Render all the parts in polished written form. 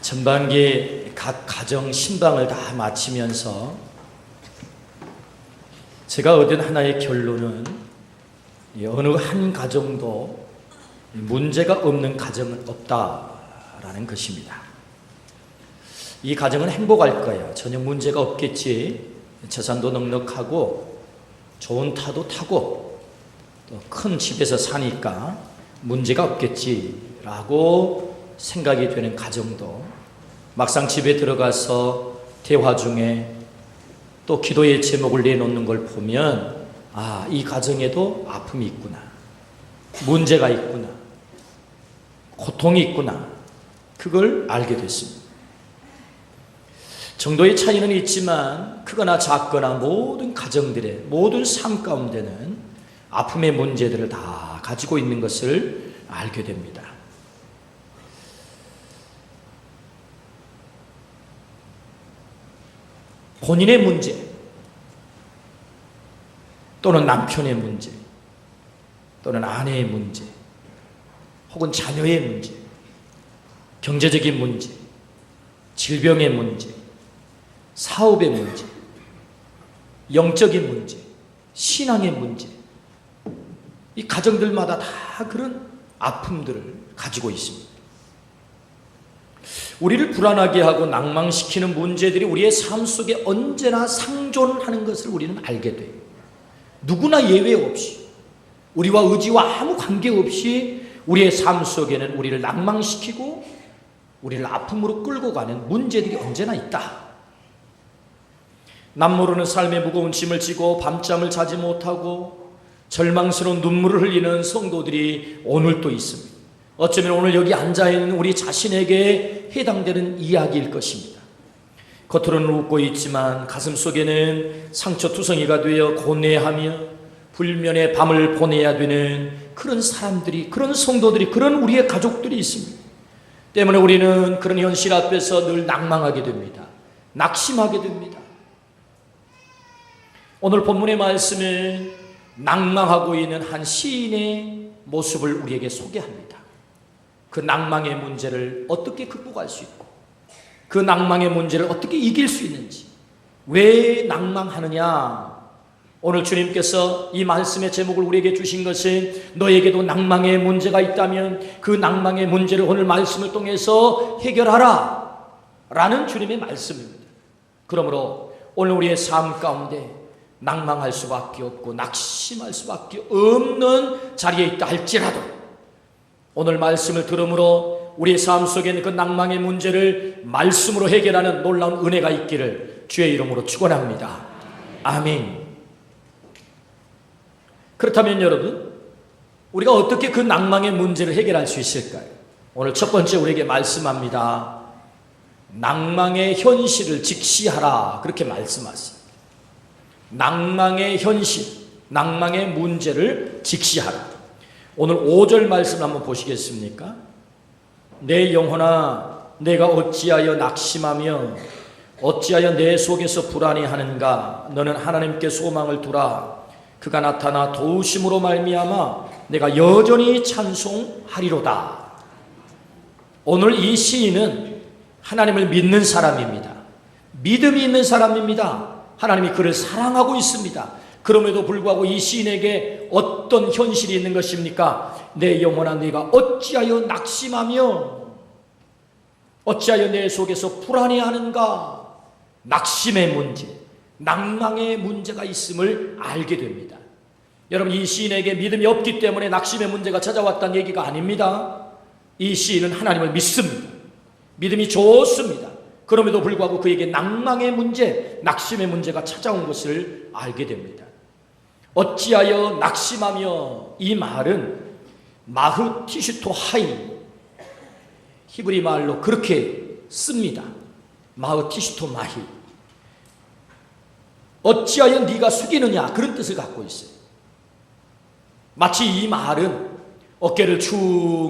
전반기 각 가정 신방을 다 마치면서 제가 얻은 하나의 결론은 어느 한 가정도 문제가 없는 가정은 없다라는 것입니다. 이 가정은 행복할 거예요. 전혀 문제가 없겠지. 재산도 넉넉하고 좋은 차도 타고 또 큰 집에서 사니까 문제가 없겠지라고 생각이 되는 가정도 막상 집에 들어가서 대화 중에 또 기도의 제목을 내놓는 걸 보면 이 가정에도 아픔이 있구나, 문제가 있구나, 고통이 있구나, 그걸 알게 됐습니다. 정도의 차이는 있지만 크거나 작거나 모든 가정들의 모든 삶 가운데는 아픔의 문제들을 다 가지고 있는 것을 알게 됩니다. 본인의 문제 또는 남편의 문제 또는 아내의 문제 혹은 자녀의 문제, 경제적인 문제, 질병의 문제, 사업의 문제, 영적인 문제, 신앙의 문제, 이 가정들마다 다 그런 아픔들을 가지고 있습니다. 우리를 불안하게 하고 낭망시키는 문제들이 우리의 삶 속에 언제나 상존하는 것을 우리는 알게 돼요. 누구나 예외 없이, 우리와 의지와 아무 관계없이 우리의 삶 속에는 우리를 낭망시키고 우리를 아픔으로 끌고 가는 문제들이 언제나 있다. 남모르는 삶의 무거운 짐을 지고 밤잠을 자지 못하고 절망스러운 눈물을 흘리는 성도들이 오늘도 있습니다. 어쩌면 오늘 여기 앉아있는 우리 자신에게 해당되는 이야기일 것입니다. 겉으로는 웃고 있지만 가슴속에는 상처투성이가 되어 고뇌하며 불면의 밤을 보내야 되는 그런 사람들이, 그런 성도들이, 그런 우리의 가족들이 있습니다. 때문에 우리는 그런 현실 앞에서 늘 낭망하게 됩니다. 낙심하게 됩니다. 오늘 본문의 말씀은 낭망하고 있는 한 시인의 모습을 우리에게 소개합니다. 그 낭망의 문제를 어떻게 극복할 수 있고 그 낭망의 문제를 어떻게 이길 수 있는지, 왜 낭망하느냐. 오늘 주님께서 이 말씀의 제목을 우리에게 주신 것은 너에게도 낭망의 문제가 있다면 그 낭망의 문제를 오늘 말씀을 통해서 해결하라 라는 주님의 말씀입니다. 그러므로 오늘 우리의 삶 가운데 낭망할 수밖에 없고 낙심할 수밖에 없는 자리에 있다 할지라도 오늘 말씀을 들음으로 우리의 삶 속에 있는 그 낭망의 문제를 말씀으로 해결하는 놀라운 은혜가 있기를 주의 이름으로 축원합니다. 아멘. 그렇다면 여러분, 우리가 어떻게 그 낭망의 문제를 해결할 수 있을까요? 오늘 첫 번째 우리에게 말씀합니다. 낭망의 현실을 직시하라, 그렇게 말씀하세요. 낭망의 현실, 낭망의 문제를 직시하라. 오늘 5절 말씀 한번 보시겠습니까? 내 영혼아, 내가 어찌하여 낙심하며 어찌하여 내 속에서 불안해하는가? 너는 하나님께 소망을 두라. 그가 나타나 도우심으로 말미암아 내가 여전히 찬송하리로다. 오늘 이 시인은 하나님을 믿는 사람입니다. 믿음이 있는 사람입니다. 하나님이 그를 사랑하고 있습니다. 그럼에도 불구하고 이 시인에게 어떤 현실이 있는 것입니까? 내 영혼아, 네가 어찌하여 낙심하며 어찌하여 내 속에서 불안해하는가? 낙심의 문제, 낭망의 문제가 있음을 알게 됩니다. 여러분, 이 시인에게 믿음이 없기 때문에 낙심의 문제가 찾아왔다는 얘기가 아닙니다. 이 시인은 하나님을 믿습니다. 믿음이 좋습니다. 그럼에도 불구하고 그에게 낭망의 문제, 낙심의 문제가 찾아온 것을 알게 됩니다. 어찌하여 낙심하며, 이 말은 마흐티슈토 하이, 히브리 말로 그렇게 씁니다. 마흐티슈토 마히, 어찌하여 네가 숙이느냐, 그런 뜻을 갖고 있어요. 마치 이 말은 어깨를 축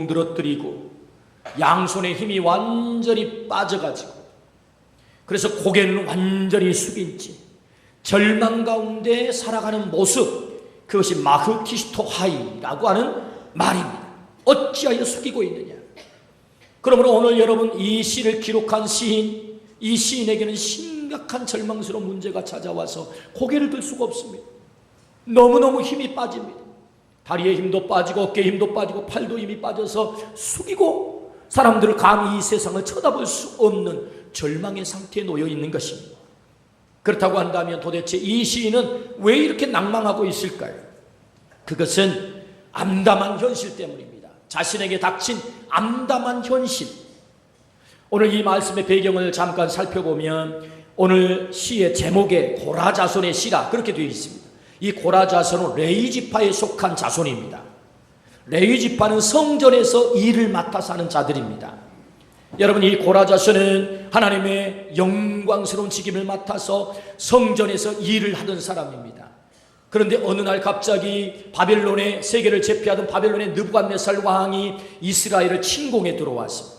늘어뜨리고 양손의 힘이 완전히 빠져가지고 그래서 고개는 완전히 숙인 채 절망 가운데 살아가는 모습, 그것이 마흐티슈토 하이라고 하는 말입니다. 어찌하여 숙이고 있느냐. 그러므로 오늘 여러분 이 시를 기록한 시인, 이 시인에게는 심각한 절망스러운 문제가 찾아와서 고개를 들 수가 없습니다. 너무너무 힘이 빠집니다. 다리에 힘도 빠지고 어깨에 힘도 빠지고 팔도 힘이 빠져서 숙이고 사람들을 감히 이 세상을 쳐다볼 수 없는 절망의 상태에 놓여 있는 것입니다. 그렇다고 한다면 도대체 이 시인은 왜 이렇게 낭망하고 있을까요? 그것은 암담한 현실 때문입니다. 자신에게 닥친 암담한 현실. 오늘 이 말씀의 배경을 잠깐 살펴보면 오늘 시의 제목에 고라자손의 시라 그렇게 되어 있습니다. 이 고라자손은 레위 지파에 속한 자손입니다. 레위 지파는 성전에서 일을 맡아서 하는 자들입니다. 여러분, 이 고라자손은 하나님의 영광스러운 직임을 맡아서 성전에서 일을 하던 사람입니다. 그런데 어느 날 갑자기 바벨론의 세계를 제패하던 바벨론의 느부갓네살 왕이 이스라엘을 침공해 들어왔습니다.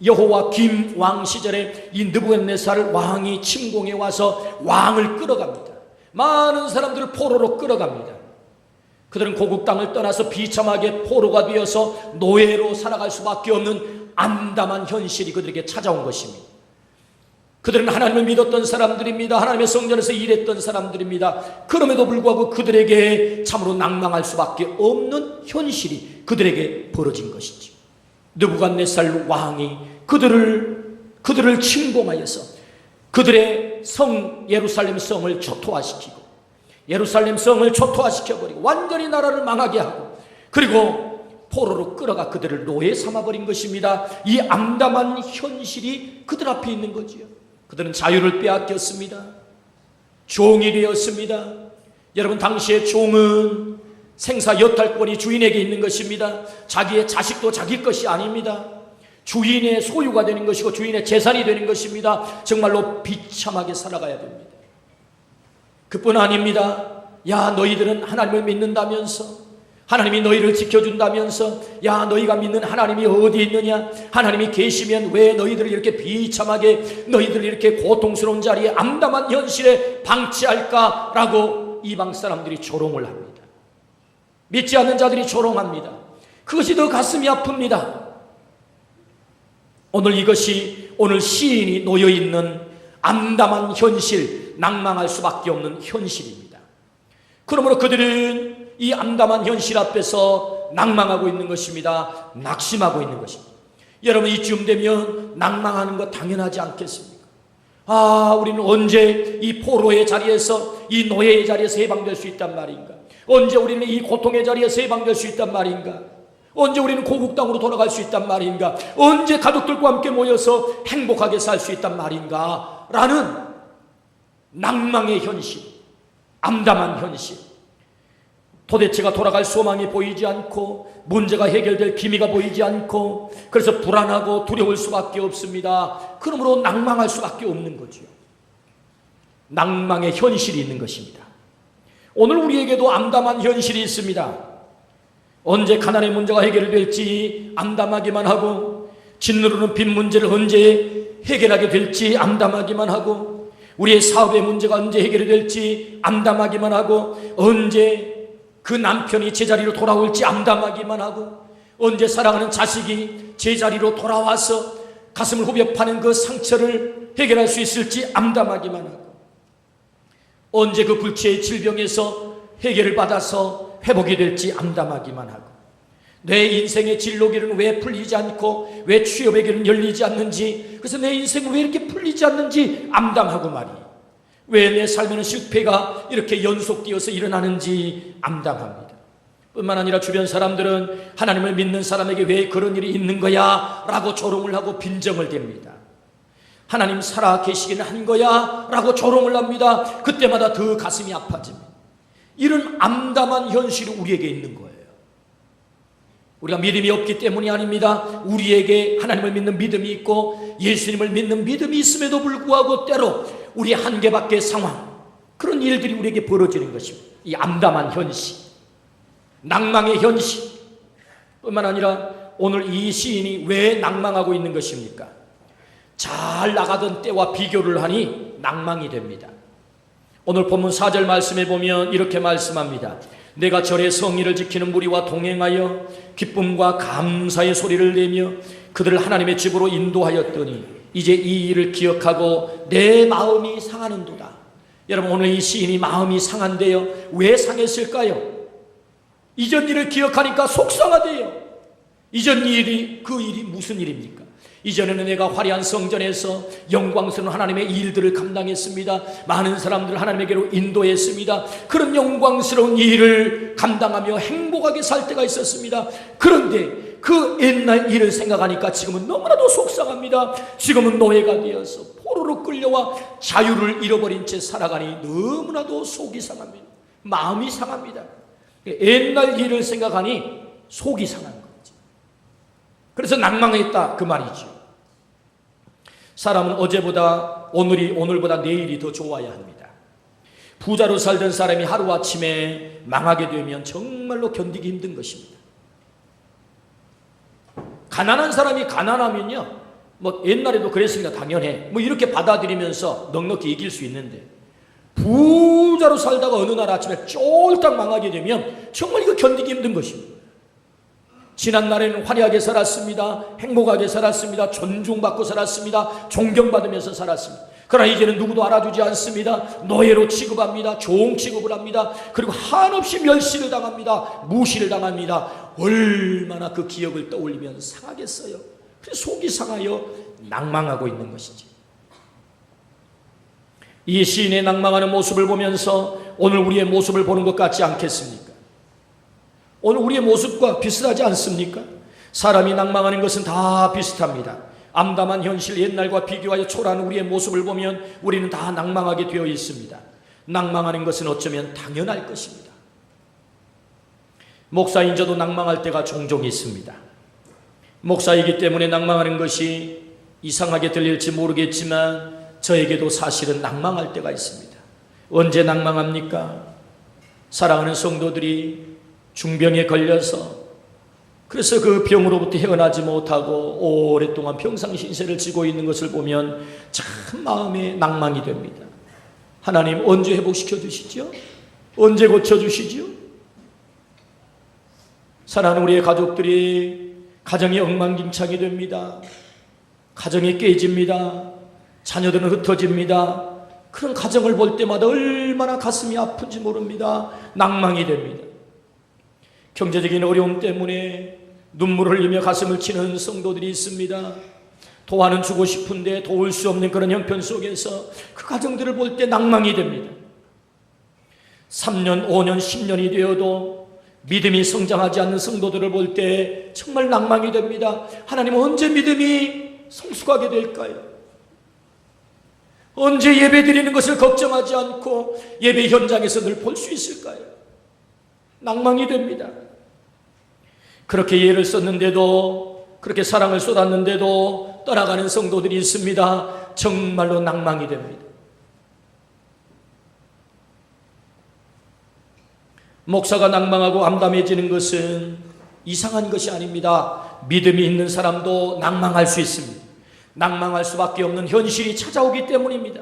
여호와 김 왕 시절에 이 느부갓네살 왕이 침공해 와서 왕을 끌어갑니다. 많은 사람들을 포로로 끌어갑니다. 그들은 고국 땅을 떠나서 비참하게 포로가 되어서 노예로 살아갈 수밖에 없는 암담한 현실이 그들에게 찾아온 것입니다. 그들은 하나님을 믿었던 사람들입니다. 하나님의 성전에서 일했던 사람들입니다. 그럼에도 불구하고 그들에게 참으로 낭망할 수밖에 없는 현실이 그들에게 벌어진 것이죠. 느부갓네살 왕이 그들을 침공하여서 그들의 성 예루살렘 성을 초토화시키고 예루살렘 성을 초토화시켜버리고 완전히 나라를 망하게 하고 그리고 포로로 끌어가 그들을 노예 삼아버린 것입니다. 이 암담한 현실이 그들 앞에 있는 거지요. 그들은 자유를 빼앗겼습니다. 종이 되었습니다. 여러분, 당시의 종은 생사 여탈권이 주인에게 있는 것입니다. 자기의 자식도 자기 것이 아닙니다. 주인의 소유가 되는 것이고 주인의 재산이 되는 것입니다. 정말로 비참하게 살아가야 됩니다. 그뿐 아닙니다. 야, 너희들은 하나님을 믿는다면서, 하나님이 너희를 지켜준다면서, 야, 너희가 믿는 하나님이 어디 있느냐, 하나님이 계시면 왜 너희들을 이렇게 비참하게, 너희들을 이렇게 고통스러운 자리에 암담한 현실에 방치할까라고 이방 사람들이 조롱을 합니다. 믿지 않는 자들이 조롱합니다. 그것이 더 가슴이 아픕니다. 오늘 시인이 놓여있는 암담한 현실, 낭망할 수밖에 없는 현실입니다. 그러므로 그들은 이 암담한 현실 앞에서 낭망하고 있는 것입니다. 낙심하고 있는 것입니다. 여러분, 이쯤 되면 낭망하는 거 당연하지 않겠습니까? 우리는 언제 이 포로의 자리에서, 이 노예의 자리에서 해방될 수 있단 말인가? 언제 우리는 이 고통의 자리에서 해방될 수 있단 말인가? 언제 우리는 고국 땅으로 돌아갈 수 있단 말인가? 언제 가족들과 함께 모여서 행복하게 살 수 있단 말인가? 라는 낭망의 현실, 암담한 현실. 도대체가 돌아갈 소망이 보이지 않고 문제가 해결될 기미가 보이지 않고 그래서 불안하고 두려울 수밖에 없습니다. 그러므로 낭망할 수밖에 없는 거죠. 낭망의 현실이 있는 것입니다. 오늘 우리에게도 암담한 현실이 있습니다. 언제 가난의 문제가 해결될지 암담하기만 하고 짓누르는 빚 문제를 언제 해결하게 될지 암담하기만 하고 우리의 사업의 문제가 언제 해결이 될지 암담하기만 하고 언제 그 남편이 제자리로 돌아올지 암담하기만 하고 언제 사랑하는 자식이 제자리로 돌아와서 가슴을 후벼 파는 그 상처를 해결할 수 있을지 암담하기만 하고 언제 그 불치의 질병에서 해결을 받아서 회복이 될지 암담하기만 하고 내 인생의 진로길은 왜 풀리지 않고 왜 취업의 길은 열리지 않는지 그래서 내 인생은 왜 이렇게 풀리지 않는지 암담하고 말이에요. 왜 내 삶에는 실패가 이렇게 연속되어서 일어나는지 암담합니다. 뿐만 아니라 주변 사람들은 하나님을 믿는 사람에게 왜 그런 일이 있는 거야? 라고 조롱을 하고 빈정을 댑니다. 하나님 살아 계시기는 한 거야? 라고 조롱을 합니다. 그때마다 더 가슴이 아파집니다. 이런 암담한 현실이 우리에게 있는 거예요. 우리가 믿음이 없기 때문이 아닙니다. 우리에게 하나님을 믿는 믿음이 있고 예수님을 믿는 믿음이 있음에도 불구하고 때로 우리의 한계밖의 상황, 그런 일들이 우리에게 벌어지는 것입니다. 이 암담한 현실, 낭망의 현실 뿐만 아니라 오늘 이 시인이 왜 낭망하고 있는 것입니까? 잘 나가던 때와 비교를 하니 낭망이 됩니다. 오늘 본문 4절 말씀에 보면 이렇게 말씀합니다. 내가 절의 성의를 지키는 무리와 동행하여 기쁨과 감사의 소리를 내며 그들을 하나님의 집으로 인도하였더니 이제 이 일을 기억하고 내 마음이 상하는도다. 여러분, 오늘 이 시인이 마음이 상한데요. 왜 상했을까요? 이전 일을 기억하니까 속상하대요. 이전 일이, 그 일이 무슨 일입니까? 이전에는 내가 화려한 성전에서 영광스러운 하나님의 일들을 감당했습니다. 많은 사람들을 하나님에게로 인도했습니다. 그런 영광스러운 일을 감당하며 행복하게 살 때가 있었습니다. 그런데 그 옛날 일을 생각하니까 지금은 너무나도 속상합니다. 지금은 노예가 되어서 포로로 끌려와 자유를 잃어버린 채 살아가니 너무나도 속이 상합니다. 마음이 상합니다. 옛날 일을 생각하니 속이 상한 거죠. 그래서 낭망했다, 그 말이죠. 사람은 어제보다 오늘보다 내일이 더 좋아야 합니다. 부자로 살던 사람이 하루아침에 망하게 되면 정말로 견디기 힘든 것입니다. 가난한 사람이 가난하면요, 뭐 옛날에도 그랬으니까 당연해, 뭐 이렇게 받아들이면서 넉넉히 이길 수 있는데, 부자로 살다가 어느 날 아침에 쫄딱 망하게 되면 정말 이거 견디기 힘든 것입니다. 지난날에는 화려하게 살았습니다. 행복하게 살았습니다. 존중받고 살았습니다. 존경받으면서 살았습니다. 그러나 이제는 누구도 알아주지 않습니다. 노예로 취급합니다. 종 취급을 합니다. 그리고 한없이 멸시를 당합니다. 무시를 당합니다. 얼마나 그 기억을 떠올리면 상하겠어요. 그래서 속이 상하여 낭망하고 있는 것이지. 이 시인의 낭망하는 모습을 보면서 오늘 우리의 모습을 보는 것 같지 않겠습니까? 오늘 우리의 모습과 비슷하지 않습니까? 사람이 낭망하는 것은 다 비슷합니다. 암담한 현실, 옛날과 비교하여 초라한 우리의 모습을 보면 우리는 다 낭망하게 되어 있습니다. 낭망하는 것은 어쩌면 당연할 것입니다. 목사인 저도 낭망할 때가 종종 있습니다. 목사이기 때문에 낭망하는 것이 이상하게 들릴지 모르겠지만 저에게도 사실은 낭망할 때가 있습니다. 언제 낭망합니까? 사랑하는 성도들이 중병에 걸려서 그래서 그 병으로부터 헤어나지 못하고 오랫동안 평상신세를 지고 있는 것을 보면 참 마음에 낭망이 됩니다. 하나님 언제 회복시켜 주시죠? 언제 고쳐주시죠? 사랑하는 우리의 가족들이 가정이 엉망진창이 됩니다. 가정이 깨집니다. 자녀들은 흩어집니다. 그런 가정을 볼 때마다 얼마나 가슴이 아픈지 모릅니다. 낭망이 됩니다. 경제적인 어려움 때문에 눈물을 흘리며 가슴을 치는 성도들이 있습니다. 도와는 주고 싶은데 도울 수 없는 그런 형편 속에서 그 가정들을 볼 때 낭망이 됩니다. 3년, 5년, 10년이 되어도 믿음이 성장하지 않는 성도들을 볼 때 정말 낭망이 됩니다. 하나님 언제 믿음이 성숙하게 될까요? 언제 예배 드리는 것을 걱정하지 않고 예배 현장에서 늘 볼 수 있을까요? 낭망이 됩니다. 그렇게 예를 썼는데도, 그렇게 사랑을 쏟았는데도 떠나가는 성도들이 있습니다. 정말로 낭망이 됩니다. 목사가 낭망하고 암담해지는 것은 이상한 것이 아닙니다. 믿음이 있는 사람도 낭망할 수 있습니다. 낭망할 수밖에 없는 현실이 찾아오기 때문입니다.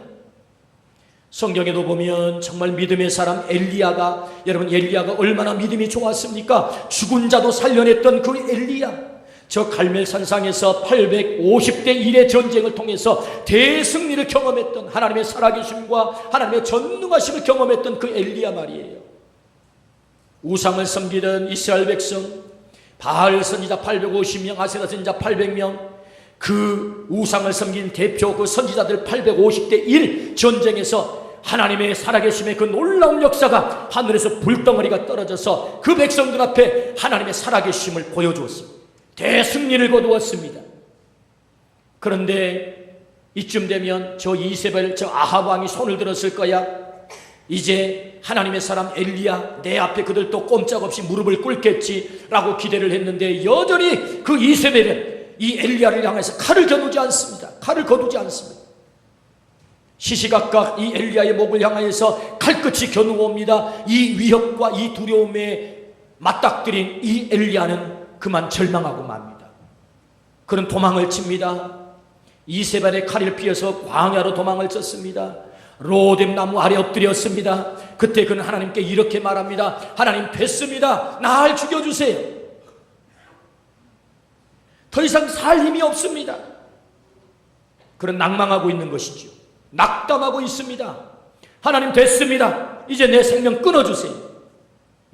성경에도 보면 정말 믿음의 사람 엘리야가, 여러분 엘리야가 얼마나 믿음이 좋았습니까? 죽은 자도 살려냈던 그 엘리야, 저 갈멜산상에서 850대 1의 전쟁을 통해서 대승리를 경험했던, 하나님의 살아계심과 하나님의 전능하심을 경험했던 그 엘리야 말이에요. 우상을 섬기던 이스라엘 백성, 바알 선지자 850명, 아세라 선지자 800명, 그 우상을 섬긴 대표 그 선지자들 850대 1 전쟁에서 하나님의 살아계심의 그 놀라운 역사가 하늘에서 불덩어리가 떨어져서 그 백성들 앞에 하나님의 살아계심을 보여주었습니다. 대승리를 거두었습니다. 그런데 이쯤 되면 저 이세벨, 저 아합 왕이 손을 들었을 거야. 이제 하나님의 사람 엘리야 내 앞에 그들도 꼼짝없이 무릎을 꿇겠지라고 기대를 했는데 여전히 그 이세벨은 이 엘리야를 향해서 칼을 겨누지 않습니다. 칼을 거두지 않습니다. 시시각각 이 엘리야의 목을 향하여서 칼끝이 겨누옵니다. 이 위협과 이 두려움에 맞닥뜨린 이 엘리야는 그만 절망하고 맙니다. 그는 도망을 칩니다. 이세벨의 칼을 피해서 광야로 도망을 쳤습니다. 로뎀 나무 아래 엎드렸습니다. 그때 그는 하나님께 이렇게 말합니다. 하나님, 됐습니다. 날 죽여주세요. 더 이상 살 힘이 없습니다. 그런 낭망하고 있는 것이죠. 낙담하고 있습니다. 하나님, 됐습니다. 이제 내 생명 끊어주세요.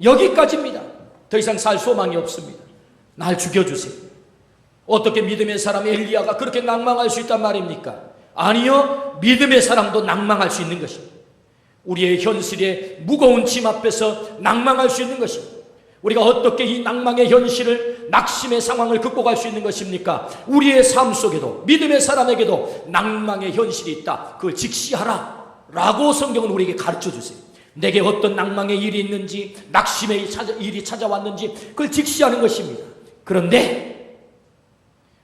여기까지입니다. 더 이상 살 소망이 없습니다. 날 죽여주세요. 어떻게 믿음의 사람 엘리야가 그렇게 낭망할 수 있단 말입니까? 아니요, 믿음의 사람도 낭망할 수 있는 것입니다. 우리의 현실에 무거운 짐 앞에서 낭망할 수 있는 것입니다. 우리가 어떻게 이 낭망의 현실을, 낙심의 상황을 극복할 수 있는 것입니까? 우리의 삶 속에도, 믿음의 사람에게도 낭망의 현실이 있다. 그걸 직시하라 라고 성경은 우리에게 가르쳐 주세요. 내게 어떤 낭망의 일이 있는지, 낙심의 일이 찾아왔는지 그걸 직시하는 것입니다. 그런데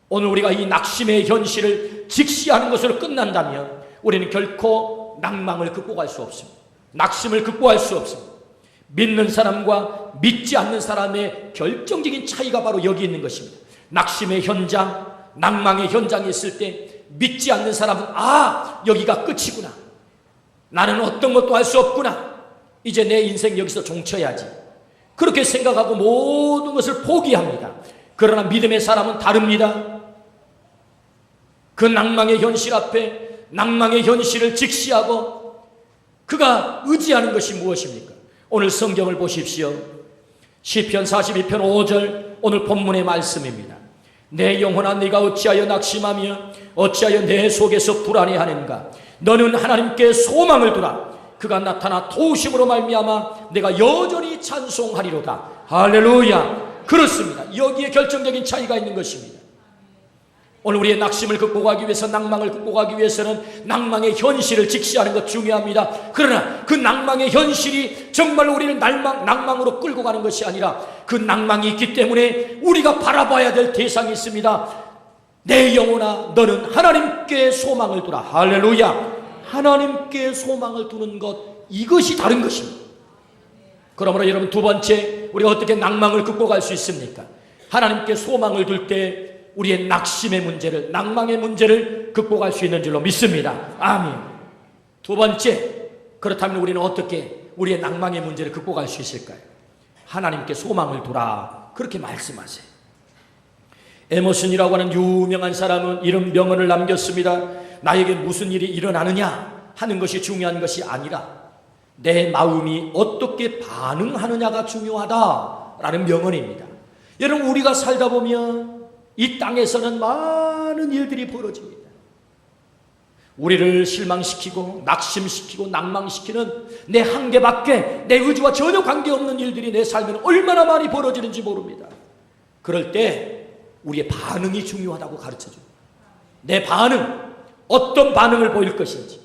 오늘 우리가 이 낙심의 현실을 직시하는 것으로 끝난다면 우리는 결코 낭망을 극복할 수 없습니다. 낙심을 극복할 수 없습니다. 믿는 사람과 믿지 않는 사람의 결정적인 차이가 바로 여기 있는 것입니다. 낙심의 현장, 낭망의 현장에 있을 때 믿지 않는 사람은 여기가 끝이구나. 나는 어떤 것도 할 수 없구나. 이제 내 인생 여기서 종쳐야지. 그렇게 생각하고 모든 것을 포기합니다. 그러나 믿음의 사람은 다릅니다. 그 낭망의 현실 앞에 낭망의 현실을 직시하고 그가 의지하는 것이 무엇입니까? 오늘 성경을 보십시오. 시편 42편 5절 오늘 본문의 말씀입니다. 내 영혼아, 네가 어찌하여 낙심하며 어찌하여 내 속에서 불안해하는가? 너는 하나님께 소망을 두라. 그가 나타나 도우심으로 말미암아 내가 여전히 찬송하리로다. 할렐루야. 그렇습니다. 여기에 결정적인 차이가 있는 것입니다. 오늘 우리의 낙심을 극복하기 위해서, 낭망을 극복하기 위해서는 낭망의 현실을 직시하는 것 중요합니다. 그러나 그 낭망의 현실이 정말로 우리를 낭망으로 끌고 가는 것이 아니라 그 낭망이 있기 때문에 우리가 바라봐야 될 대상이 있습니다. 내 영혼아, 너는 하나님께 소망을 두라. 할렐루야. 하나님께 소망을 두는 것, 이것이 다른 것입니다. 그러므로 여러분, 두 번째, 우리가 어떻게 낭망을 극복할 수 있습니까? 하나님께 소망을 둘 때 우리의 낙심의 문제를, 낭망의 문제를 극복할 수 있는 줄로 믿습니다. 아멘. 두 번째, 그렇다면 우리는 어떻게 우리의 낭망의 문제를 극복할 수 있을까요? 하나님께 소망을 두라. 그렇게 말씀하세요. 에머슨이라고 하는 유명한 사람은 이런 명언을 남겼습니다. 나에게 무슨 일이 일어나느냐 하는 것이 중요한 것이 아니라 내 마음이 어떻게 반응하느냐가 중요하다라는 명언입니다. 여러분, 우리가 살다 보면 이 땅에서는 많은 일들이 벌어집니다. 우리를 실망시키고 낙심시키고 낭망시키는 내 한계밖에, 내 의지와 전혀 관계없는 일들이 내 삶에는 얼마나 많이 벌어지는지 모릅니다. 그럴 때 우리의 반응이 중요하다고 가르쳐줍니다. 내 반응, 어떤 반응을 보일 것인지,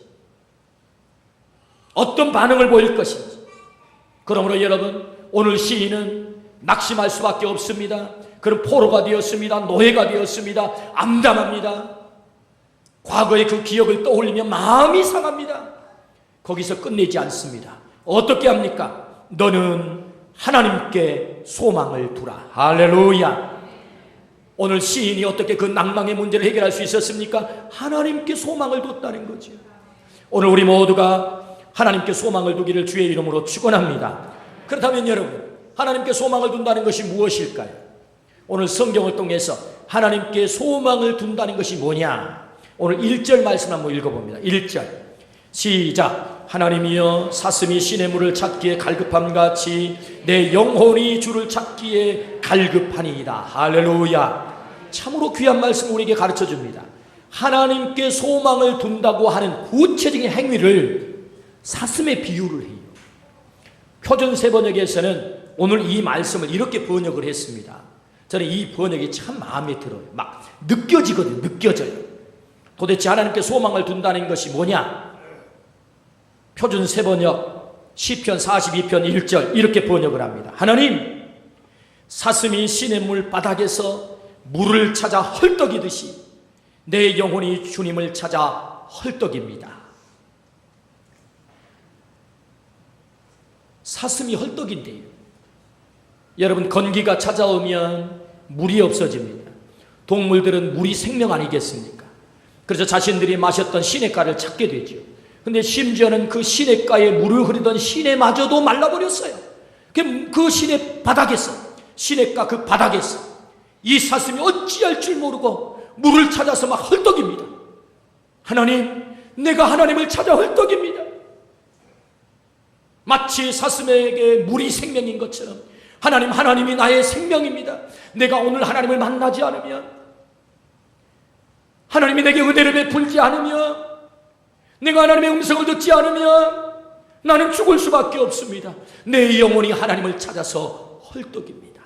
어떤 반응을 보일 것인지. 그러므로 여러분, 오늘 시인은 낙심할 수밖에 없습니다. 그런 포로가 되었습니다. 노예가 되었습니다. 암담합니다. 과거의 그 기억을 떠올리며 마음이 상합니다. 거기서 끝내지 않습니다. 어떻게 합니까? 너는 하나님께 소망을 두라. 할렐루야. 오늘 시인이 어떻게 그 낭망의 문제를 해결할 수 있었습니까? 하나님께 소망을 뒀다는 거죠. 오늘 우리 모두가 하나님께 소망을 두기를 주의 이름으로 축원합니다. 그렇다면 여러분, 하나님께 소망을 둔다는 것이 무엇일까요? 오늘 성경을 통해서 하나님께 소망을 둔다는 것이 뭐냐? 오늘 1절 말씀 한번 읽어봅니다. 1절 시작. 하나님이여, 사슴이 시냇물을 찾기에 갈급함같이 내 영혼이 주를 찾기에 갈급하니이다. 할렐루야. 참으로 귀한 말씀 우리에게 가르쳐줍니다. 하나님께 소망을 둔다고 하는 구체적인 행위를 사슴에 비유를 해요. 표준 세번역에서는 오늘 이 말씀을 이렇게 번역을 했습니다. 저는 이 번역이 참 마음에 들어요. 막 느껴지거든요. 느껴져요. 도대체 하나님께 소망을 둔다는 것이 뭐냐? 표준 세번역 시편 42편 1절 이렇게 번역을 합니다. 하나님, 사슴이 시냇물 바닥에서 물을 찾아 헐떡이듯이 내 영혼이 주님을 찾아 헐떡입니다. 사슴이 헐떡인데요. 여러분, 건기가 찾아오면 물이 없어집니다. 동물들은 물이 생명 아니겠습니까? 그래서 자신들이 마셨던 시냇가를 찾게 되죠. 근데 심지어는 그 시냇가에 물을 흐르던 시내마저도 말라버렸어요. 그 시내 바닥에서, 시냇가 그 바닥에서 이 사슴이 어찌할 줄 모르고 물을 찾아서 막 헐떡입니다. 하나님, 내가 하나님을 찾아 헐떡입니다. 마치 사슴에게 물이 생명인 것처럼 하나님이 나의 생명입니다. 내가 오늘 하나님을 만나지 않으면, 하나님이 내게 은혜를 베풀지 않으면, 내가 하나님의 음성을 듣지 않으면 나는 죽을 수밖에 없습니다. 내 영혼이 하나님을 찾아서 헐떡입니다.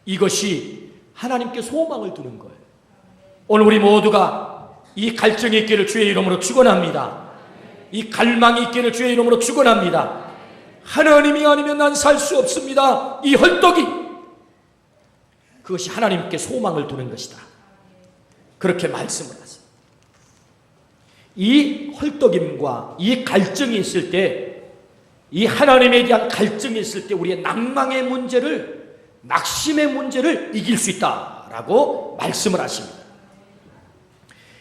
이것이 하나님께 소망을 두는 거예요. 오늘 우리 모두가 이 갈증이 있기를 주의 이름으로 축원합니다. 이 갈망이 있기를 주의 이름으로 축원합니다. 하나님이 아니면 난 살 수 없습니다. 이 헐떡이, 그것이 하나님께 소망을 두는 것이다. 그렇게 말씀을 하세요. 이 헐떡임과 이 갈증이 있을 때, 이 하나님에 대한 갈증이 있을 때 우리의 낭망의 문제를, 낙심의 문제를 이길 수 있다라고 말씀을 하십니다.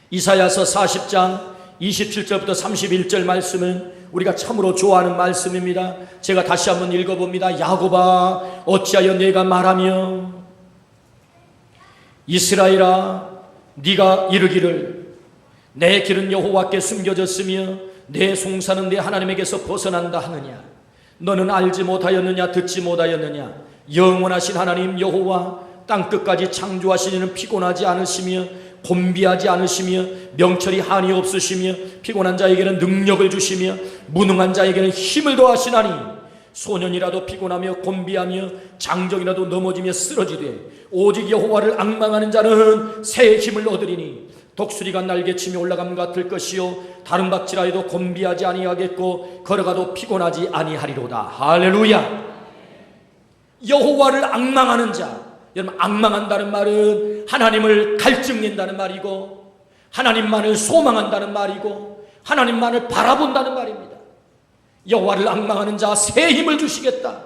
이사야서 40장 27절부터 31절 말씀은 우리가 참으로 좋아하는 말씀입니다. 제가 다시 한번 읽어봅니다. 야곱아, 어찌하여 내가 말하며 이스라엘아, 네가 이르기를 내 길은 여호와께 숨겨졌으며 내 송사는 내 하나님에게서 벗어난다 하느냐. 너는 알지 못하였느냐, 듣지 못하였느냐. 영원하신 하나님 여호와 땅끝까지 창조하신 이는 피곤하지 않으시며 곤비하지 않으시며 명철이 한이 없으시며 피곤한 자에게는 능력을 주시며 무능한 자에게는 힘을 더하시나니 소년이라도 피곤하며 곤비하며 장정이라도 넘어지며 쓰러지되 오직 여호와를 앙망하는 자는 새 힘을 얻으리니 독수리가 날개치며 올라감 같을 것이요 다른 박질하여도 곤비하지 아니하겠고 걸어가도 피곤하지 아니하리로다. 할렐루야. 여호와를 앙망하는 자, 여러분, 앙망한다는 말은 하나님을 갈증낸다는 말이고 하나님만을 소망한다는 말이고 하나님만을 바라본다는 말입니다. 여호와를 앙망하는 자 새 힘을 주시겠다.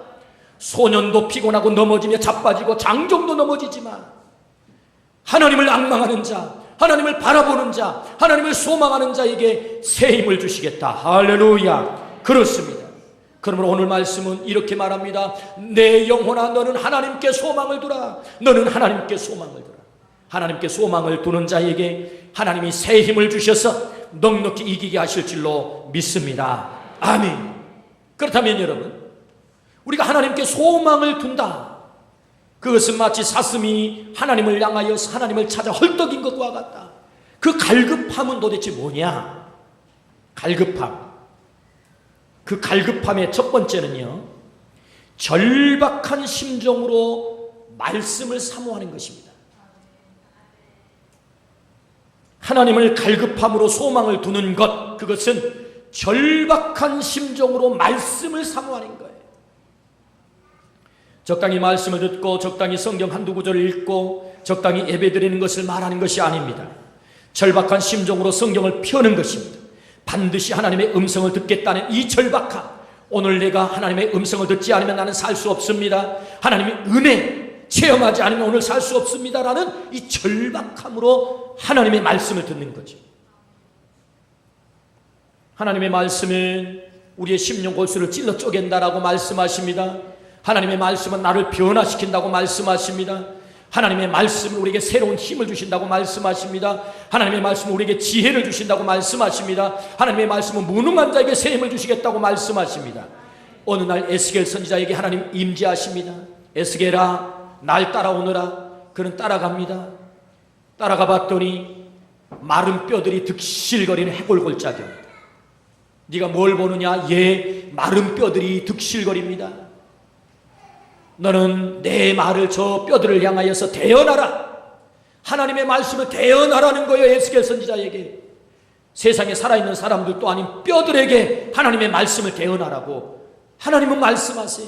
소년도 피곤하고 넘어지며 자빠지고 장정도 넘어지지만 하나님을 앙망하는 자, 하나님을 바라보는 자, 하나님을 소망하는 자에게 새 힘을 주시겠다. 할렐루야. 그렇습니다. 그러므로 오늘 말씀은 이렇게 말합니다. 내 영혼아, 너는 하나님께 소망을 두라. 너는 하나님께 소망을 두라. 하나님께 소망을 두는 자에게 하나님이 새 힘을 주셔서 넉넉히 이기게 하실 줄로 믿습니다. 아멘. 그렇다면 여러분, 우리가 하나님께 소망을 둔다, 그것은 마치 사슴이 하나님을 향하여서 하나님을 찾아 헐떡인 것과 같다. 그 갈급함은 도대체 뭐냐? 갈급함. 그 갈급함의 첫 번째는요, 절박한 심정으로 말씀을 사모하는 것입니다. 하나님을 갈급함으로 소망을 두는 것, 그것은 절박한 심정으로 말씀을 사모하는 거예요. 적당히 말씀을 듣고 적당히 성경 한두 구절을 읽고 적당히 예배드리는 것을 말하는 것이 아닙니다. 절박한 심정으로 성경을 펴는 것입니다. 반드시 하나님의 음성을 듣겠다는 이 절박함. 오늘 내가 하나님의 음성을 듣지 않으면 나는 살 수 없습니다. 하나님의 은혜 체험하지 않으면 오늘 살 수 없습니다라는 이 절박함으로 하나님의 말씀을 듣는 거죠. 하나님의 말씀은 우리의 심령 골수를 찔러 쪼갠다라고 말씀하십니다. 하나님의 말씀은 나를 변화시킨다고 말씀하십니다. 하나님의 말씀은 우리에게 새로운 힘을 주신다고 말씀하십니다. 하나님의 말씀은 우리에게 지혜를 주신다고 말씀하십니다. 하나님의 말씀은 무능한 자에게 새 힘을 주시겠다고 말씀하십니다. 어느 날 에스겔 선지자에게 하나님 임재하십니다. 에스겔아, 날 따라오너라. 그는 따라갑니다. 따라가 봤더니 마른 뼈들이 득실거리는 해골골짜기입니다. 네가 뭘 보느냐? 예, 마른 뼈들이 득실거립니다. 너는 내 말을 저 뼈들을 향하여서 대언하라. 하나님의 말씀을 대언하라는 거예요. 에스겔 선지자에게. 세상에 살아있는 사람들도 아닌 뼈들에게 하나님의 말씀을 대언하라고 하나님은 말씀하세요.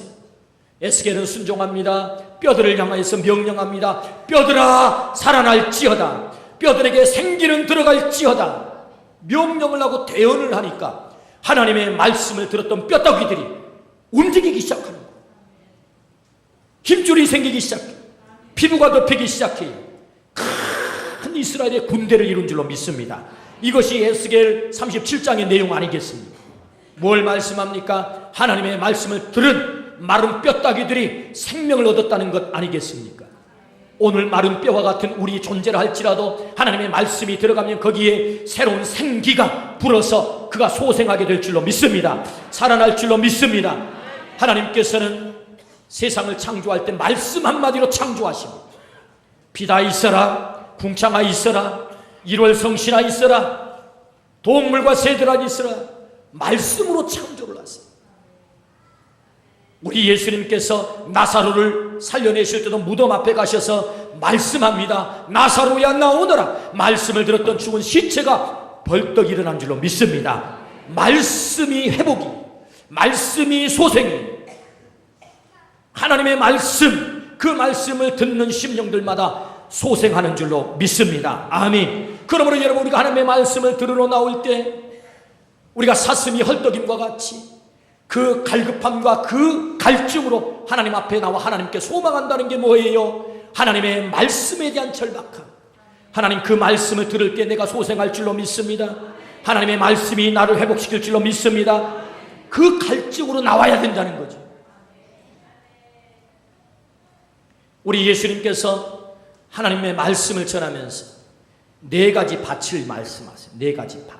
에스겔은 순종합니다. 뼈들을 향하여서 명령합니다. 뼈들아, 살아날지어다. 뼈들에게 생기는 들어갈지어다. 명령을 하고 대언을 하니까 하나님의 말씀을 들었던 뼈다귀들이 움직이기 시작합니다. 힘줄이 생기기 시작해요. 피부가 덮이기 시작해요. 큰 이스라엘의 군대를 이룬 줄로 믿습니다. 이것이 에스겔 37장의 내용 아니겠습니까? 뭘 말씀합니까? 하나님의 말씀을 들은 마른 뼈다귀들이 생명을 얻었다는 것 아니겠습니까? 오늘 마른 뼈와 같은 우리 존재를 할지라도 하나님의 말씀이 들어가면 거기에 새로운 생기가 불어서 그가 소생하게 될 줄로 믿습니다. 살아날 줄로 믿습니다. 하나님께서는 세상을 창조할 때 말씀 한마디로 창조하십니다. 비다 있어라, 궁창아 있어라, 일월성신아 있어라, 동물과 새들아 있어라. 말씀으로 창조를 하세요. 우리 예수님께서 나사로를 살려내실 때도 무덤 앞에 가셔서 말씀합니다. 나사로야 나오너라. 말씀을 들었던 죽은 시체가 벌떡 일어난 줄로 믿습니다. 말씀이 회복이, 말씀이 소생이, 하나님의 말씀, 그 말씀을 듣는 심령들마다 소생하는 줄로 믿습니다. 아멘. 그러므로 여러분, 우리가 하나님의 말씀을 들으러 나올 때 우리가 사슴이 헐떡임과 같이 그 갈급함과 그 갈증으로 하나님 앞에 나와 하나님께 소망한다는 게 뭐예요? 하나님의 말씀에 대한 절박함. 하나님 그 말씀을 들을 때 내가 소생할 줄로 믿습니다. 하나님의 말씀이 나를 회복시킬 줄로 믿습니다. 그 갈증으로 나와야 된다는 거죠. 우리 예수님께서 하나님의 말씀을 전하면서 4가지 밭을 말씀하세요. 4가지 밭.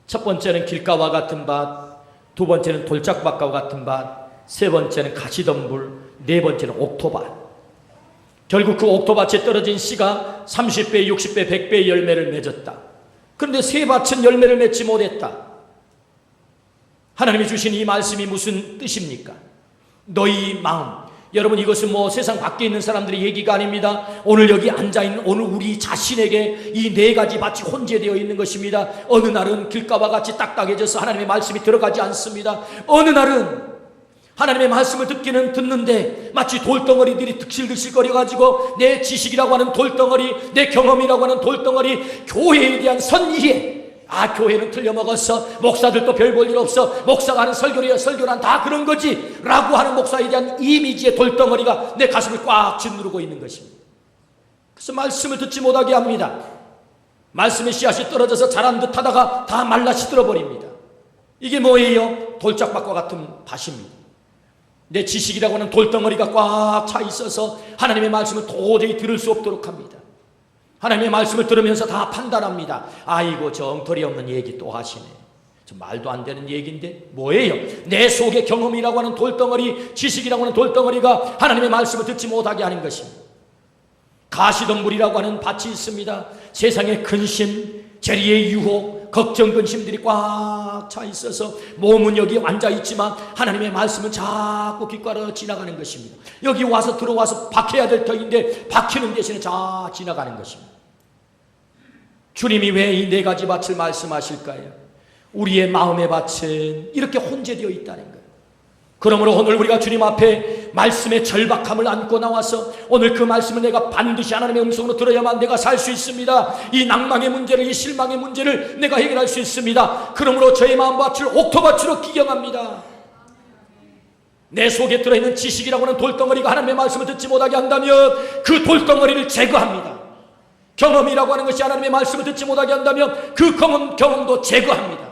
첫 번째는 길가와 같은 밭, 두 번째는 돌짝밭과 같은 밭, 세 번째는 가시덤불, 네 번째는 옥토밭. 결국 그 옥토밭에 떨어진 씨가 30배, 60배, 100배의 열매를 맺었다. 그런데 세 밭은 열매를 맺지 못했다. 하나님이 주신 이 말씀이 무슨 뜻입니까? 너희 마음. 여러분, 이것은 세상 밖에 있는 사람들의 얘기가 아닙니다. 오늘 여기 앉아있는 오늘 우리 자신에게 이 4가지 밭이 혼재되어 있는 것입니다. 어느 날은 길가와 같이 딱딱해져서 하나님의 말씀이 들어가지 않습니다. 어느 날은 하나님의 말씀을 듣기는 듣는데 마치 돌덩어리들이 득실득실거려가지고 내 지식이라고 하는 돌덩어리, 내 경험이라고 하는 돌덩어리, 교회에 대한 선이해. 교회는 틀려먹었어. 목사들도 별 볼 일 없어. 목사가 하는 설교란 다 그런 거지 라고 하는 목사에 대한 이미지의 돌덩어리가 내 가슴을 꽉 짓누르고 있는 것입니다. 그래서 말씀을 듣지 못하게 합니다. 말씀의 씨앗이 떨어져서 자란 듯 하다가 다 말라 시들어버립니다. 이게 뭐예요? 돌짝밭과 같은 밭입니다. 내 지식이라고 하는 돌덩어리가 꽉 차 있어서 하나님의 말씀을 도저히 들을 수 없도록 합니다. 하나님의 말씀을 들으면서 다 판단합니다. 아이고, 저 엉터리 없는 얘기 또 하시네. 저 말도 안 되는 얘기인데 뭐예요? 내 속에 경험이라고 하는 돌덩어리, 지식이라고 하는 돌덩어리가 하나님의 말씀을 듣지 못하게 하는 것입니다. 가시덤불이라고 하는 밭이 있습니다. 세상의 근심, 재리의 유혹, 걱정, 근심들이 꽉 차 있어서 몸은 여기 앉아있지만 하나님의 말씀은 자꾸 귓가로 지나가는 것입니다. 여기 와서 들어와서 박혀야 될 터인데 박히는 대신에 자 지나가는 것입니다. 주님이 왜 이 4가지 밭을 말씀하실까요? 우리의 마음의 밭은 이렇게 혼재되어 있다는 거예요. 그러므로 오늘 우리가 주님 앞에 말씀의 절박함을 안고 나와서 오늘 그 말씀을 내가 반드시 하나님의 음성으로 들어야만 내가 살 수 있습니다. 이 낭망의 문제를, 이 실망의 문제를 내가 해결할 수 있습니다. 그러므로 저의 마음밭을 옥토밭으로 기경합니다. 내 속에 들어있는 지식이라고 하는 돌덩어리가 하나님의 말씀을 듣지 못하게 한다면 그 돌덩어리를 제거합니다. 경험이라고 하는 것이 하나님의 말씀을 듣지 못하게 한다면 그 경험도 제거합니다.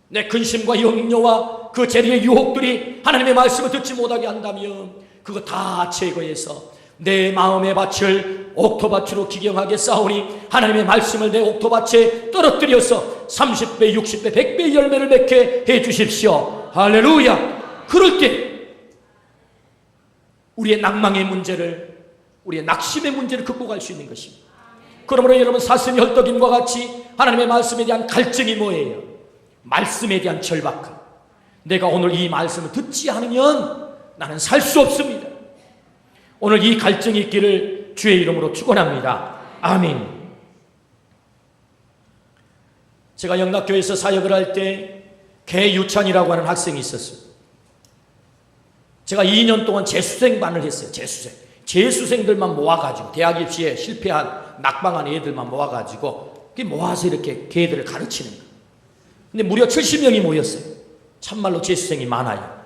내 근심과 염려와 그 재리의 유혹들이 하나님의 말씀을 듣지 못하게 한다면 그거 다 제거해서 내 마음의 밭을 옥토밭으로 기경하게 쌓으니 하나님의 말씀을 내 옥토밭에 떨어뜨려서 30배, 60배, 100배의 열매를 맺게 해 주십시오. 할렐루야. 그럴 때 우리의 낭망의 문제를, 우리의 낙심의 문제를 극복할 수 있는 것입니다. 그러므로 여러분, 사슴이 헐떡임과 같이 하나님의 말씀에 대한 갈증이 뭐예요? 말씀에 대한 절박함. 내가 오늘 이 말씀을 듣지 않으면 나는 살 수 없습니다. 오늘 이 갈증이 있기를 주의 이름으로 축원합니다. 아멘. 제가 영락교회에서 사역을 할 때 개유찬이라고 하는 학생이 있었어요. 제가 2년 동안 재수생반을 했어요. 재수생들만 모아가지고 대학 입시에 실패한 낙방한 애들만 모아가지고 모아서 이렇게 걔들을 가르치는 거예요. 근데 무려 70명이 모였어요. 참말로 재수생이 많아요.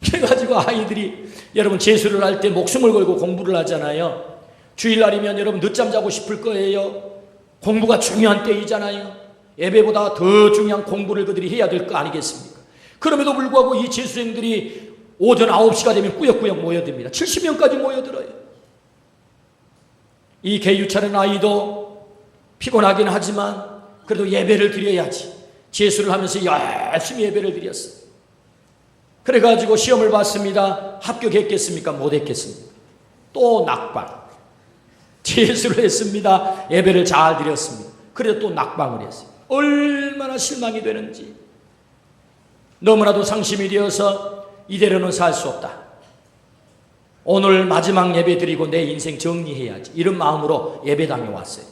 그래가지고 아이들이 여러분 재수를 할 때 목숨을 걸고 공부를 하잖아요. 주일날이면 여러분 늦잠 자고 싶을 거예요. 공부가 중요한 때이잖아요. 예배보다 더 중요한 공부를 그들이 해야 될 거 아니겠습니까? 그럼에도 불구하고 이 재수생들이 오전 9시가 되면 꾸역꾸역 모여듭니다. 70명까지 모여들어요. 이 개유차는 아이도 피곤하긴 하지만 그래도 예배를 드려야지. 재수를 하면서 열심히 예배를 드렸어요. 그래가지고 시험을 봤습니다. 합격했겠습니까? 못했겠습니까? 또 낙방. 재수를 했습니다. 예배를 잘 드렸습니다. 그래도 또 낙방을 했어요. 얼마나 실망이 되는지. 너무나도 상심이 되어서 이대로는 살 수 없다. 오늘 마지막 예배 드리고 내 인생 정리해야지. 이런 마음으로 예배당에 왔어요.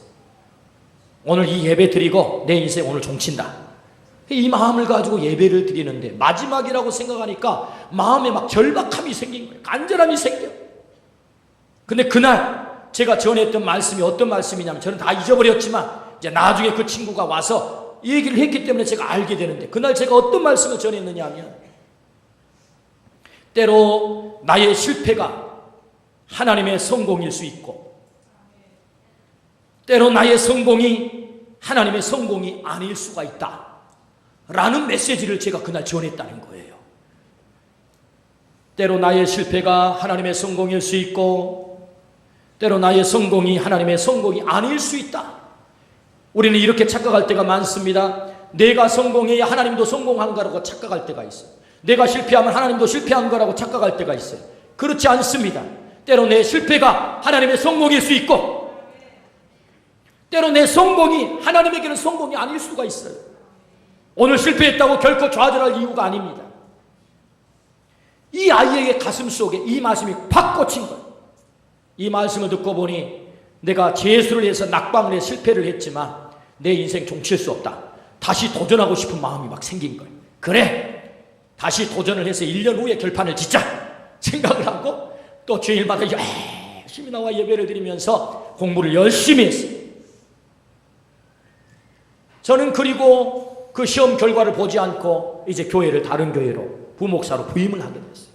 오늘 이 예배 드리고 내 인생 오늘 종친다. 이 마음을 가지고 예배를 드리는데 마지막이라고 생각하니까 마음에 막 절박함이 생긴 거예요. 간절함이 생겨요. 근데 그날 제가 전했던 말씀이 어떤 말씀이냐면 저는 다 잊어버렸지만 이제 나중에 그 친구가 와서 얘기를 했기 때문에 제가 알게 되는데 그날 제가 어떤 말씀을 전했느냐 하면 때로 나의 실패가 하나님의 성공일 수 있고 때로 나의 성공이 하나님의 성공이 아닐 수가 있다 라는 메시지를 제가 그날 전했다는 거예요. 때로 나의 실패가 하나님의 성공일 수 있고 때로 나의 성공이 하나님의 성공이 아닐 수 있다. 우리는 이렇게 착각할 때가 많습니다. 내가 성공해야 하나님도 성공한 거라고 착각할 때가 있어요. 내가 실패하면 하나님도 실패한 거라고 착각할 때가 있어요. 그렇지 않습니다. 때로 내 실패가 하나님의 성공일 수 있고 때로 내 성공이 하나님에게는 성공이 아닐 수가 있어요. 오늘 실패했다고 결코 좌절할 이유가 아닙니다. 이 아이에게 가슴 속에 이 말씀이 팍 꽂힌 거예요. 이 말씀을 듣고 보니 내가 재수를 해서 낙방을 해 실패를 했지만 내 인생 종칠 수 없다. 다시 도전하고 싶은 마음이 막 생긴 거예요. 그래, 다시 도전을 해서 1년 후에 결판을 짓자 생각을 하고 또 주일마다 열심히 나와 예배를 드리면서 공부를 열심히 했어요. 저는 그리고 그 시험 결과를 보지 않고 이제 교회를 다른 교회로 부목사로 부임을 하게 됐어요.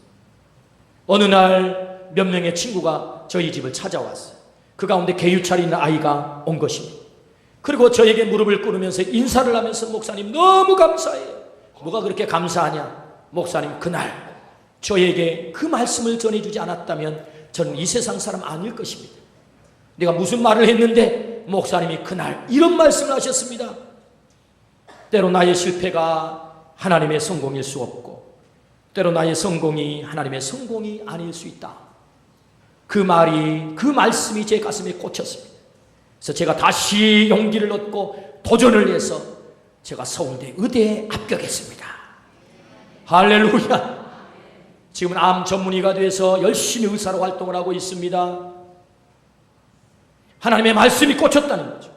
어느 날 몇 명의 친구가 저희 집을 찾아왔어요. 그 가운데 개유차리 있는 아이가 온 것입니다. 그리고 저에게 무릎을 꿇으면서 인사를 하면서 목사님 너무 감사해요. 뭐가 그렇게 감사하냐? 목사님 그날 저에게 그 말씀을 전해주지 않았다면 저는 이 세상 사람 아닐 것입니다. 내가 무슨 말을 했는데 목사님이 그날 이런 말씀을 하셨습니다. 때로 나의 실패가 하나님의 성공일 수 없고 때로 나의 성공이 하나님의 성공이 아닐 수 있다. 그 말이 그 말씀이 제 가슴에 꽂혔습니다. 그래서 제가 다시 용기를 얻고 도전을 해서 제가 서울대 의대에 합격했습니다. 할렐루야. 지금은 암 전문의가 돼서 열심히 의사로 활동을 하고 있습니다. 하나님의 말씀이 꽂혔다는 거죠.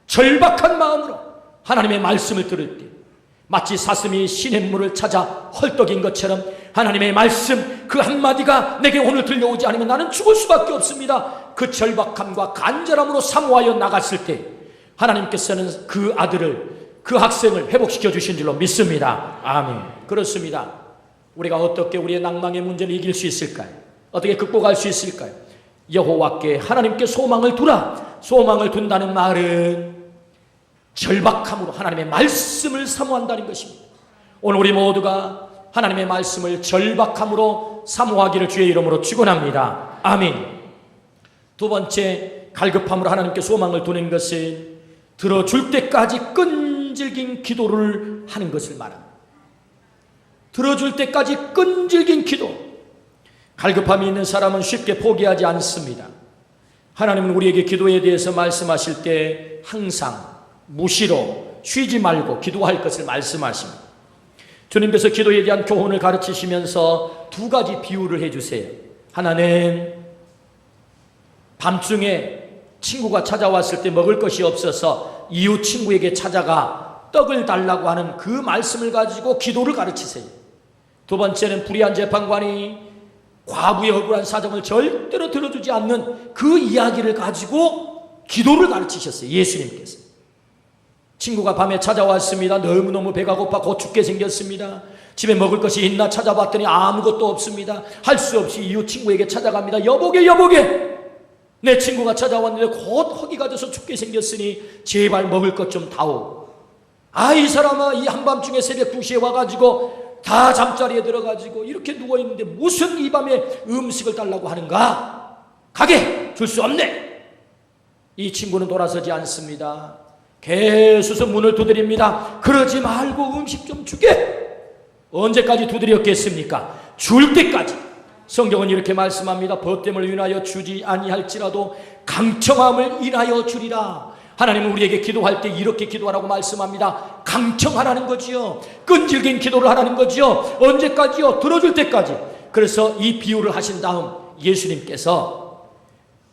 절박한 마음으로 하나님의 말씀을 들을 때 마치 사슴이 시냇물을 찾아 헐떡인 것처럼 하나님의 말씀 그 한마디가 내게 오늘 들려오지 않으면 나는 죽을 수밖에 없습니다. 그 절박함과 간절함으로 사모하여 나갔을 때 하나님께서는 그 아들을 그 학생을 회복시켜 주신 줄로 믿습니다. 아멘. 그렇습니다. 우리가 어떻게 우리의 낭망의 문제를 이길 수 있을까요? 어떻게 극복할 수 있을까요? 여호와께 하나님께 소망을 두라. 소망을 둔다는 말은 절박함으로 하나님의 말씀을 사모한다는 것입니다. 오늘 우리 모두가 하나님의 말씀을 절박함으로 사모하기를 주의 이름으로 축원합니다. 아멘. 두 번째, 갈급함으로 하나님께 소망을 두는 것은 들어줄 때까지 끈질긴 기도를 하는 것을 말합니다. 들어줄 때까지 끈질긴 기도. 갈급함이 있는 사람은 쉽게 포기하지 않습니다. 하나님은 우리에게 기도에 대해서 말씀하실 때 항상 무시로 쉬지 말고 기도할 것을 말씀하십니다. 주님께서 기도에 대한 교훈을 가르치시면서 두 가지 비유를 해주세요. 하나는 밤중에 친구가 찾아왔을 때 먹을 것이 없어서 이웃 친구에게 찾아가 떡을 달라고 하는 그 말씀을 가지고 기도를 가르치세요. 두 번째는 불의한 재판관이 과부의 억울한 사정을 절대로 들어주지 않는 그 이야기를 가지고 기도를 가르치셨어요. 예수님께서. 친구가 밤에 찾아왔습니다. 너무너무 배가 고파 곧 죽게 생겼습니다. 집에 먹을 것이 있나 찾아봤더니 아무것도 없습니다. 할 수 없이 이웃 친구에게 찾아갑니다. 여보게 내 친구가 찾아왔는데 곧 허기가 져서 죽게 생겼으니 제발 먹을 것 좀 다오. 이 사람아, 이 한밤중에 새벽 2시에 와가지고 다 잠자리에 들어가지고 이렇게 누워있는데 무슨 이 밤에 음식을 달라고 하는가? 가게 줄 수 없네. 이 친구는 돌아서지 않습니다. 계속 문을 두드립니다. 그러지 말고 음식 좀 주게. 언제까지 두드렸겠습니까? 줄 때까지. 성경은 이렇게 말씀합니다. 벗됨을 인하여 주지 아니할지라도 강청함을 인하여 주리라. 하나님은 우리에게 기도할 때 이렇게 기도하라고 말씀합니다. 강청하라는 거지요. 끈질긴 기도를 하라는 거지요. 언제까지요? 들어줄 때까지. 그래서 이 비유를 하신 다음 예수님께서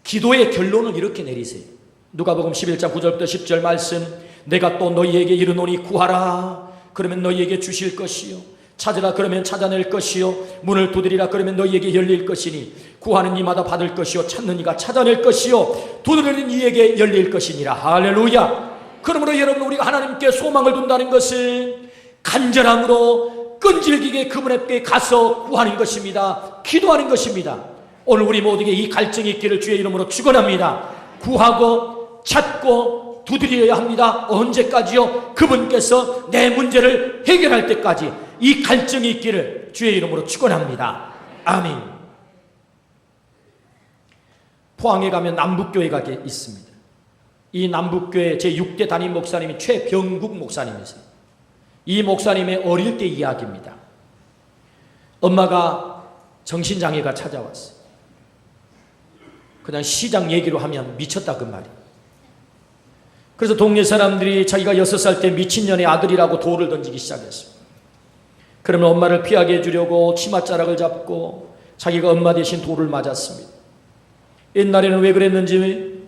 기도의 결론을 이렇게 내리세요. 누가복음 11장 9절부터 10절 말씀. 내가 또 너희에게 이르노니 구하라 그러면 너희에게 주실 것이요, 찾으라 그러면 찾아낼 것이요, 문을 두드리라 그러면 너희에게 열릴 것이니 구하는 이마다 받을 것이요, 찾는 이가 찾아낼 것이요, 두드리는 이에게 열릴 것이니라. 할렐루야. 그러므로 여러분, 우리가 하나님께 소망을 둔다는 것은 간절함으로 끈질기게 그분에게 가서 구하는 것입니다. 기도하는 것입니다. 오늘 우리 모두에게 이 갈증이 있기를 주의 이름으로 축원합니다. 구하고 찾고 두드려야 합니다. 언제까지요? 그분께서 내 문제를 해결할 때까지 이 갈증이 있기를 주의 이름으로 축원합니다. 아멘. 포항에 가면 남북교회가 있습니다. 이 남북교회 제6대 담임 목사님이 최병국 목사님이세요. 이 목사님의 어릴 때 이야기입니다. 엄마가 정신장애가 찾아왔어요. 그냥 시장 얘기로 하면 미쳤다 그 말이에요. 그래서 동네 사람들이 자기가 6살 때 미친년의 아들이라고 돌을 던지기 시작했어요. 그러면 엄마를 피하게 해주려고 치맛자락을 잡고 자기가 엄마 대신 돌을 맞았습니다. 옛날에는 왜 그랬는지,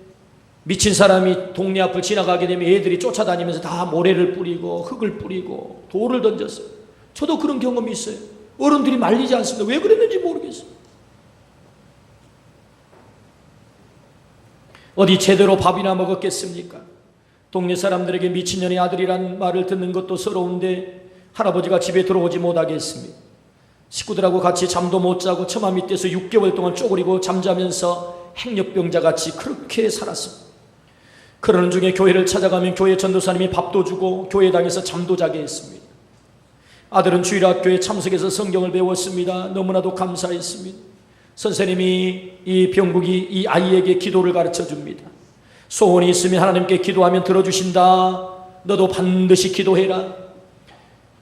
미친 사람이 동네 앞을 지나가게 되면 애들이 쫓아다니면서 다 모래를 뿌리고 흙을 뿌리고 돌을 던졌어요. 저도 그런 경험이 있어요. 어른들이 말리지 않습니다. 왜 그랬는지 모르겠어요. 어디 제대로 밥이나 먹었겠습니까? 동네 사람들에게 미친년의 아들이란 말을 듣는 것도 서러운데 할아버지가 집에 들어오지 못하게 했습니다. 식구들하고 같이 잠도 못 자고 처마 밑에서 6개월 동안 쪼그리고 잠자면서 행력병자같이 그렇게 살았습니다. 그러는 중에 교회를 찾아가면 교회 전도사님이 밥도 주고 교회당에서 잠도 자게 했습니다. 아들은 주일학교에 참석해서 성경을 배웠습니다. 너무나도 감사했습니다. 선생님이 이 병국이 이 아이에게 기도를 가르쳐 줍니다. 소원이 있으면 하나님께 기도하면 들어주신다. 너도 반드시 기도해라.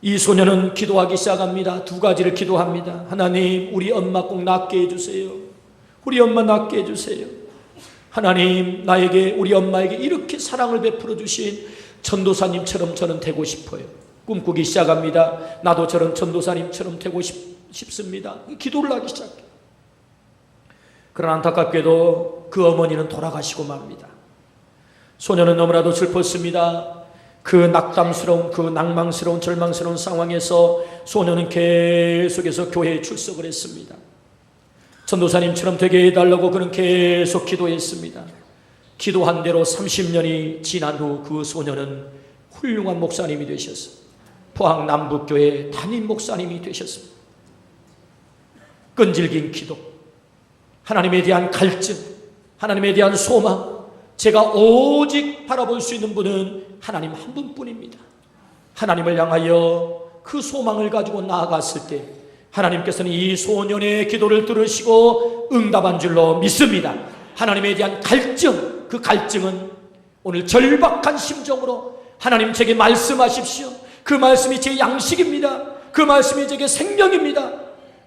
이 소녀는 기도하기 시작합니다. 2가지를 기도합니다. 하나님, 우리 엄마 꼭 낫게 해주세요. 우리 엄마 낫게 해주세요. 하나님, 나에게, 우리 엄마에게 이렇게 사랑을 베풀어 주신 전도사님처럼 저는 되고 싶어요. 꿈꾸기 시작합니다. 나도 저런 전도사님처럼 되고 싶습니다. 기도를 하기 시작해요. 그러나 안타깝게도 그 어머니는 돌아가시고 맙니다. 소녀는 너무나도 슬펐습니다. 그 낙담스러운, 그 낭망스러운, 절망스러운 상황에서 소녀는 계속해서 교회에 출석을 했습니다. 전도사님처럼 되게 해달라고 그는 계속 기도했습니다. 기도한 대로 30년이 지난 후 그 소녀는 훌륭한 목사님이 되셨어요. 포항 남북교회 담임 목사님이 되셨습니다. 끈질긴 기도, 하나님에 대한 갈증, 하나님에 대한 소망, 제가 오직 바라볼 수 있는 분은 하나님 한 분뿐입니다. 하나님을 향하여 그 소망을 가지고 나아갔을 때 하나님께서는 이 소년의 기도를 들으시고 응답한 줄로 믿습니다. 하나님에 대한 갈증, 그 갈증은 오늘 절박한 심정으로 하나님 제게 말씀하십시오. 그 말씀이 제 양식입니다. 그 말씀이 제게 생명입니다.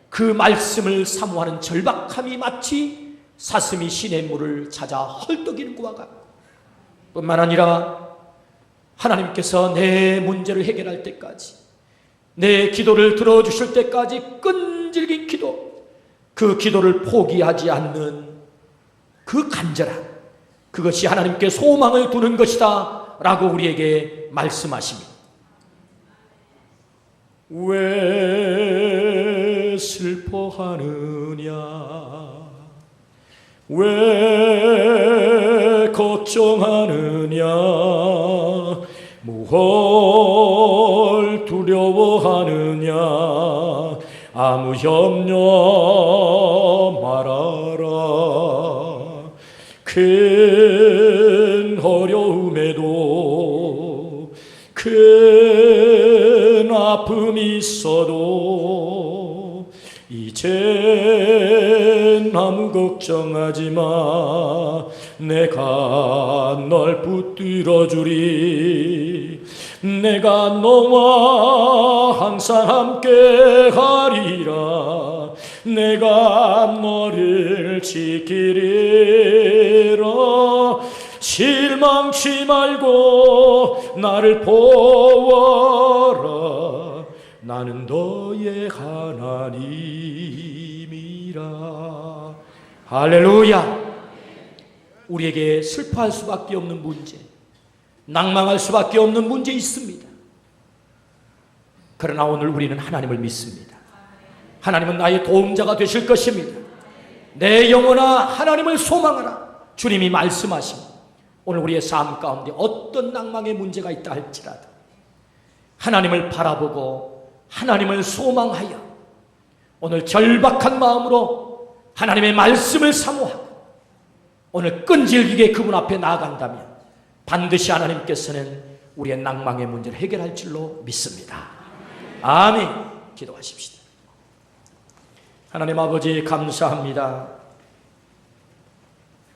그 말씀을 사모하는 절박함이 마치 사슴이 시냇물을 찾아 헐떡이는 것과 같고, 뿐만 아니라 하나님께서 내 문제를 해결할 때까지, 내 기도를 들어주실 때까지 끈질긴 기도, 그 기도를 포기하지 않는 그 간절함, 그것이 하나님께 소망을 두는 것이다 라고 우리에게 말씀하십니다. 왜 슬퍼하느냐, 왜 걱정하느냐, 무얼 두려워하느냐, 아무 염려 말아라. 큰 어려움에도 큰 큰 아픔이 있어도 이젠 아무 걱정하지 마. 내가 널 붙들어 주리. 내가 너와 항상 함께 하리라. 내가 너를 지키리라. 실망치 말고 나를 보아라. 나는 너의 하나님이라. 할렐루야. 우리에게 슬퍼할 수밖에 없는 문제, 낭망할 수밖에 없는 문제 있습니다. 그러나 오늘 우리는 하나님을 믿습니다. 하나님은 나의 도움자가 되실 것입니다. 내 영혼아 하나님을 소망하라. 주님이 말씀하십니다. 오늘 우리의 삶 가운데 어떤 낭망의 문제가 있다 할지라도 하나님을 바라보고 하나님을 소망하여 오늘 절박한 마음으로 하나님의 말씀을 사모하고 오늘 끈질기게 그분 앞에 나아간다면 반드시 하나님께서는 우리의 낭망의 문제를 해결할 줄로 믿습니다. 아멘. 기도하십시다. 하나님 아버지 감사합니다.